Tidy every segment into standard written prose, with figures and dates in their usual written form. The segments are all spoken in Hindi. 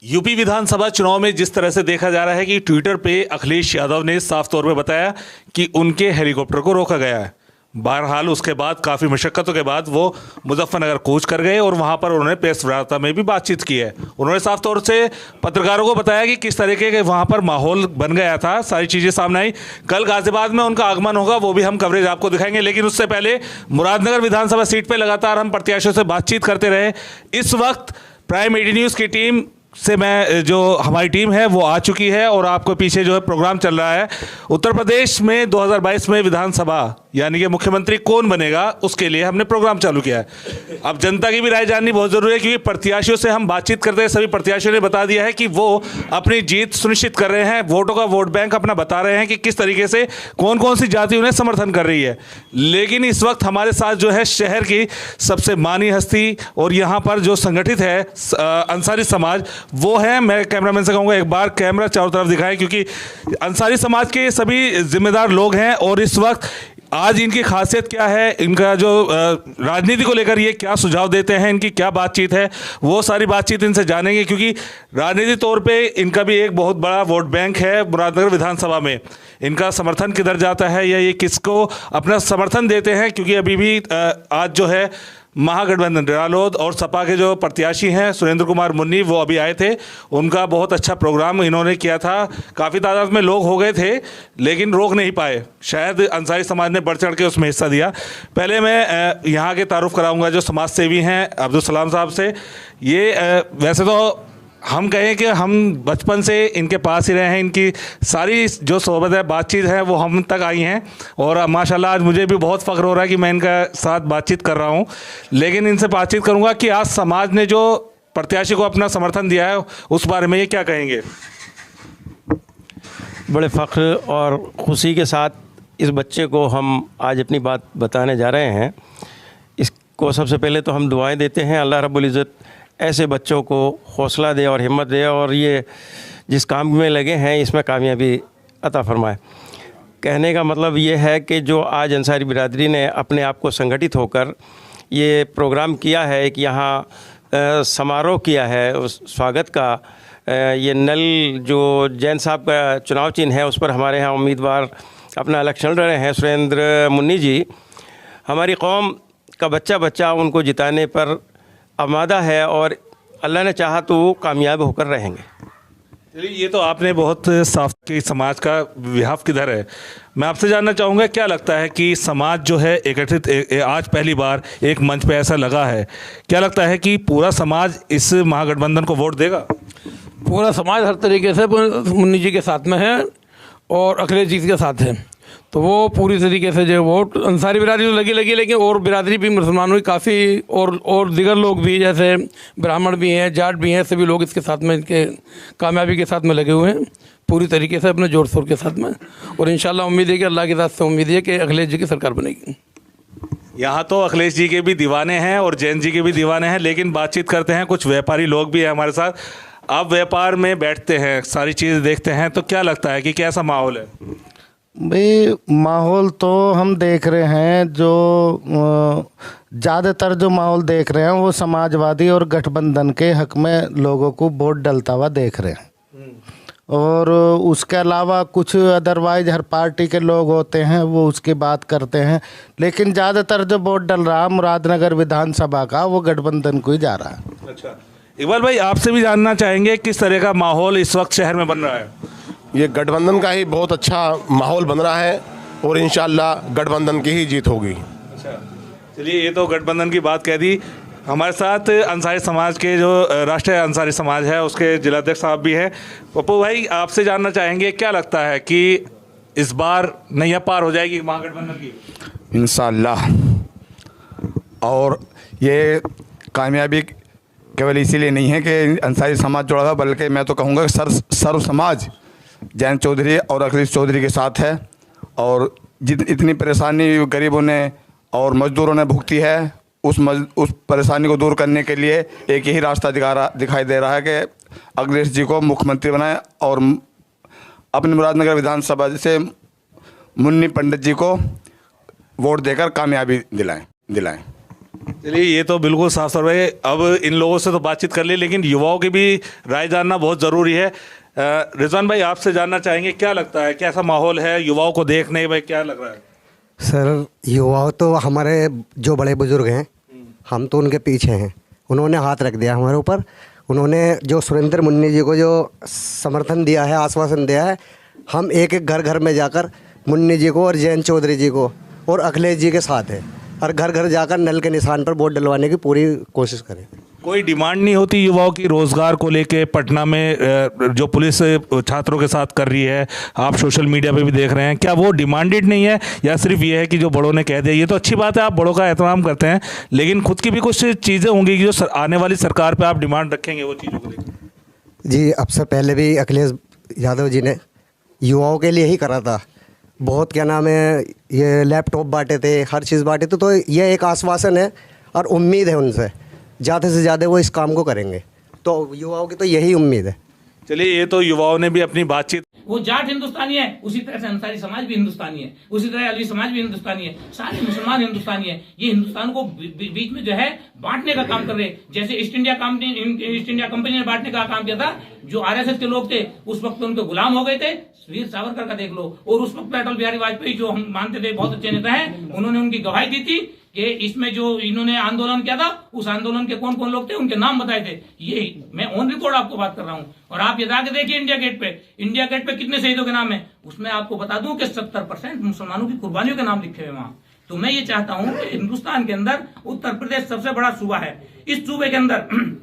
यूपी विधानसभा चुनाव में जिस तरह से देखा जा रहा है कि ट्विटर पे अखिलेश यादव ने साफ तौर पे बताया कि उनके हेलीकॉप्टर को रोका गया है। बहरहाल उसके बाद काफ़ी मशक्क़तों के बाद वो मुजफ्फरनगर कूच कर गए और वहाँ पर उन्होंने प्रेस वार्ता में भी बातचीत की है। उन्होंने साफ तौर से पत्रकारों को बताया कि किस तरीके के वहाँ पर माहौल बन गया था, सारी चीज़ें सामने आई। कल गाजियाबाद में उनका आगमन होगा, वो भी हम कवरेज आपको दिखाएंगे। लेकिन उससे पहले मुरादनगर विधानसभा सीट पर लगातार हम प्रत्याशियों से बातचीत करते रहे। इस वक्त प्राइम 80 न्यूज़ की टीम से मैं जो हमारी टीम है वो आ चुकी है और आपको पीछे जो है प्रोग्राम चल रहा है। उत्तर प्रदेश में 2022 में विधानसभा यानी कि मुख्यमंत्री कौन बनेगा उसके लिए हमने प्रोग्राम चालू किया है। अब जनता की भी राय जाननी बहुत ज़रूरी है क्योंकि प्रत्याशियों से हम बातचीत करते हैं। सभी प्रत्याशियों ने बता दिया है कि वो अपनी जीत सुनिश्चित कर रहे हैं, वोटों का वोट बैंक अपना बता रहे हैं कि किस तरीके से कौन कौन सी जाति उन्हें समर्थन कर रही है। लेकिन इस वक्त हमारे साथ जो है शहर की सबसे मानी हस्ती और यहाँ पर जो संगठित है अंसारी समाज, वो है। मैं कैमरामैन से कहूँगा एक बार कैमरा चारों तरफ दिखाएं क्योंकि अंसारी समाज के सभी जिम्मेदार लोग हैं और इस वक्त आज इनकी खासियत क्या है, इनका जो राजनीति को लेकर ये क्या सुझाव देते हैं, इनकी क्या बातचीत है, वो सारी बातचीत इनसे जानेंगे क्योंकि राजनीति तौर पे इनका भी एक बहुत बड़ा वोट बैंक है। मुरादनगर विधानसभा में इनका समर्थन किधर जाता है या ये किसको अपना समर्थन देते हैं, क्योंकि अभी भी आज जो है महागठबंधन रालोद और सपा के जो प्रत्याशी हैं सुरेंद्र कुमार मुन्नी, वो अभी आए थे। उनका बहुत अच्छा प्रोग्राम इन्होंने किया था, काफ़ी तादाद में लोग हो गए थे लेकिन रोक नहीं पाए। शायद अंसारी समाज ने बढ़ चढ़ के उसमें हिस्सा दिया। पहले मैं यहाँ के तारुफ कराऊंगा जो समाज सेवी हैं अब्दुल सलाम साहब से। ये वैसे तो हम कहें कि हम बचपन से इनके पास ही रहे हैं, इनकी सारी जो सोहबत है बातचीत है वो हम तक आई हैं और माशाल्लाह आज मुझे भी बहुत फ़ख्र हो रहा है कि मैं इनका साथ बातचीत कर रहा हूं। लेकिन इनसे बातचीत करूंगा कि आज समाज ने जो प्रत्याशी को अपना समर्थन दिया है उस बारे में ये क्या कहेंगे। बड़े फ़ख्र और ख़ुशी के साथ इस बच्चे को हम आज अपनी बात बताने जा रहे हैं। इसको सबसे पहले तो हम दुआएं देते हैं अल्लाह रब्बुल इज़्ज़त ऐसे बच्चों को हौसला दे और हिम्मत दे और ये जिस काम में लगे हैं इसमें कामयाबी अता फरमाए। कहने का मतलब ये है कि जो आज अंसारी बिरादरी ने अपने आप को संगठित होकर ये प्रोग्राम किया है कि यहाँ समारोह किया है उस स्वागत का, ये नल जो जैन साहब का चुनाव चिन्ह है उस पर हमारे यहाँ उम्मीदवार अपना इलेक्शन लड़ रहे हैं सुरेंद्र मुन्नी जी। हमारी कौम का बच्चा बच्चा उनको जिताने पर आमादा है और अल्लाह ने चाहा तो वो कामयाब होकर रहेंगे। चलिए, ये तो आपने बहुत साफ कि समाज का विहाव किधर है। मैं आपसे जानना चाहूँगा क्या लगता है कि समाज जो है एकत्रित आज पहली बार एक मंच पे ऐसा लगा है, क्या लगता है कि पूरा समाज इस महागठबंधन को वोट देगा? पूरा समाज हर तरीके से मुन्नी जी के साथ में है और अखिलेश जी के साथ है, तो वो पूरी तरीके से जो वोट अंसारी बिरादरी तो लगी लेकिन और बिरादरी भी मुसलमानों की काफ़ी और दिगर लोग भी जैसे ब्राह्मण भी हैं, जाट भी हैं, सभी लोग इसके साथ में इनके कामयाबी के साथ में लगे हुए हैं पूरी तरीके से अपने जोर शोर के साथ में। और इंशाल्लाह उम्मीद है कि अल्लाह की तरफ से उम्मीद है कि अखिलेश जी की सरकार बनेगी। यहाँ तो अखिलेश जी के भी दीवाने हैं और जैन जी के भी दीवाने हैं, लेकिन बातचीत करते हैं, कुछ व्यापारी लोग भी हैं हमारे साथ। आप व्यापार में बैठते हैं, सारी चीज़ देखते हैं, तो क्या लगता है कि कैसा माहौल है? भाई माहौल तो हम देख रहे हैं, जो ज़्यादातर जो माहौल देख रहे हैं वो समाजवादी और गठबंधन के हक में लोगों को वोट डलता हुआ देख रहे हैं। और उसके अलावा कुछ अदरवाइज हर पार्टी के लोग होते हैं वो उसकी बात करते हैं, लेकिन ज़्यादातर जो वोट डल रहा है मुरादनगर विधानसभा का वो गठबंधन को ही जा रहा है। अच्छा, इकबाल भाई आपसे भी जानना चाहेंगे किस तरह का माहौल इस वक्त शहर में बन रहा है? ये गठबंधन का ही बहुत अच्छा माहौल बन रहा है और इंशाल्लाह गठबंधन की ही जीत होगी। अच्छा, चलिए, ये तो गठबंधन की बात कह दी। हमारे साथ अंसारी समाज के जो राष्ट्रीय अंसारी समाज है उसके जिलाध्यक्ष साहब भी हैं। पप्पू भाई आपसे जानना चाहेंगे क्या लगता है कि इस बार नैया पार हो जाएगी महागठबंधन की? इंशाल्लाह, और ये कामयाबी केवल इसीलिए नहीं है कि अंसारी समाज जुड़ा था, बल्कि मैं तो कहूँगा कि सर्व समाज जैन चौधरी और अखिलेश चौधरी के साथ है। और इतनी परेशानी गरीबों ने और मजदूरों ने भुगती है, उस परेशानी को दूर करने के लिए एक ही रास्ता दिखाई दे रहा है कि अखिलेश जी को मुख्यमंत्री बनाएं और अपने मुरादनगर विधानसभा से मुन्नी पंडित जी को वोट देकर कामयाबी दिलाएं। चलिए, ये तो बिल्कुल साफ तौर पे अब इन लोगों से तो बातचीत कर ली, लेकिन युवाओं की भी राय जानना बहुत ज़रूरी है। रिजवान भाई, आपसे जानना चाहेंगे, क्या लगता है, कैसा माहौल है युवाओं को देखने में, क्या लग रहा है? सर, युवाओं तो हमारे जो बड़े बुजुर्ग हैं, हम तो उनके पीछे हैं। उन्होंने हाथ रख दिया हमारे ऊपर। उन्होंने जो सुरेंद्र मुन्नी जी को जो समर्थन दिया है, आश्वासन दिया है, हम एक एक घर घर में जाकर मुन्नी जी को और जयंत चौधरी जी को और अखिलेश जी के साथ है, और घर घर जाकर नल के निशान पर वोट डलवाने की पूरी कोशिश करें। कोई डिमांड नहीं होती युवाओं की रोजगार को लेके? पटना में जो पुलिस छात्रों के साथ कर रही है, आप सोशल मीडिया पे भी देख रहे हैं, क्या वो डिमांडेड नहीं है, या सिर्फ ये है कि जो बड़ों ने कह दिया? ये तो अच्छी बात है, आप बड़ों का एहतराम करते हैं, लेकिन खुद की भी कुछ चीज़ें होंगी कि जो आने वाली सरकार पे आप डिमांड रखेंगे वो चीज़ों को लेकर। जी, अब से पहले भी अखिलेश यादव जी ने युवाओं के लिए ही करा था। बहुत क्या नाम है, ये लैपटॉप बांटे थे, हर चीज़ बांटे थे। तो ये एक आश्वासन है और उम्मीद है उनसे, ज़्यादा से ज़्यादा वो इस काम को करेंगे। तो युवाओं की तो यही उम्मीद है। चलिए, ये तो युवाओं ने भी अपनी बातचीत। वो जाट हिंदुस्तानी है, उसी तरह से अंसारी समाज भी हिंदुस्तानी है, उसी तरह अली समाज भी हिंदुस्तानी है, सारे मुसलमान हिंदुस्तानी है। ये हिंदुस्तान को बीच में जो है बांटने का काम कर रहे हैं। जैसे ईस्ट इंडिया कंपनी ने बांटने का काम किया था। जो आरएसएस के लोग थे उस वक्त उनके गुलाम हो गए थे। वीर सावरकर का देख लो, और उस वक्त अटल बिहारी वाजपेयी, जो हम मानते थे बहुत अच्छे नेता हैं, उन्होंने उनकी गवाही दी थी कि इसमें जो इन्होंने आंदोलन किया था, उस आंदोलन के कौन कौन लोग थे, उनके नाम बताए थे। ये मैं ऑन रिकॉर्ड आपको बात कर रहा हूं। और आप ये जाके देखिए इंडिया गेट पे कितने शहीदों के नाम है। उसमें आपको बता दूं कि 70% मुसलमानों की कुर्बानियों के नाम लिखे हुए वहां। तो मैं ये चाहता हूं कि हिंदुस्तान के अंदर उत्तर प्रदेश सबसे बड़ा सूबा है। इस सूबे के अंदर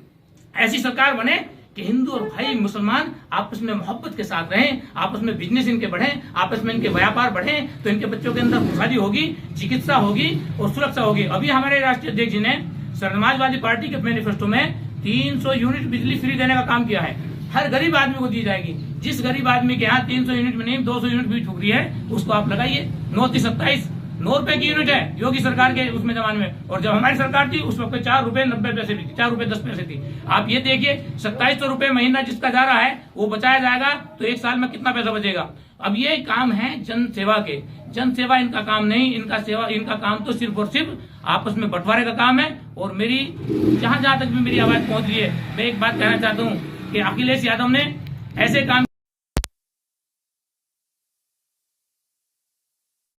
ऐसी सरकार बने कि हिंदू और भाई मुसलमान आपस में मोहब्बत के साथ रहें, आपस में बिजनेस इनके बढ़ें, आपस में इनके व्यापार बढ़ें, तो इनके बच्चों के अंदर खुशहाली होगी, चिकित्सा होगी और सुरक्षा होगी। अभी हमारे राष्ट्रीय अध्यक्ष जी ने समाजवादी पार्टी के मैनिफेस्टो में 300 यूनिट बिजली फ्री देने का काम किया है। हर गरीब आदमी को दी जाएगी। जिस गरीब आदमी के यहाँ 300 यूनिट में नहीं 200 यूनिट भी ठुक रही है, उसको आप लगाइए। 9 रुपए की यूनिट है योगी सरकार के उसमें जमाने में, और जब हमारी सरकार थी उस वक्त 4 रुपए 90 पैसे भी थी, 4 रुपए 10 पैसे थी। आप ये देखिए, 2700 रुपए महीना जिसका जा रहा है वो बचाया जाएगा, तो एक साल में कितना पैसा बचेगा। अब ये काम है जन सेवा के। जन सेवा इनका काम नहीं, इनका काम तो सिर्फ और सिर्फ आपस में बंटवारे का काम है। और मेरी जहां तक भी मेरी आवाज पहुंच रही है, मैं एक बात कहना चाहता हूँ कि अखिलेश यादव ने ऐसे काम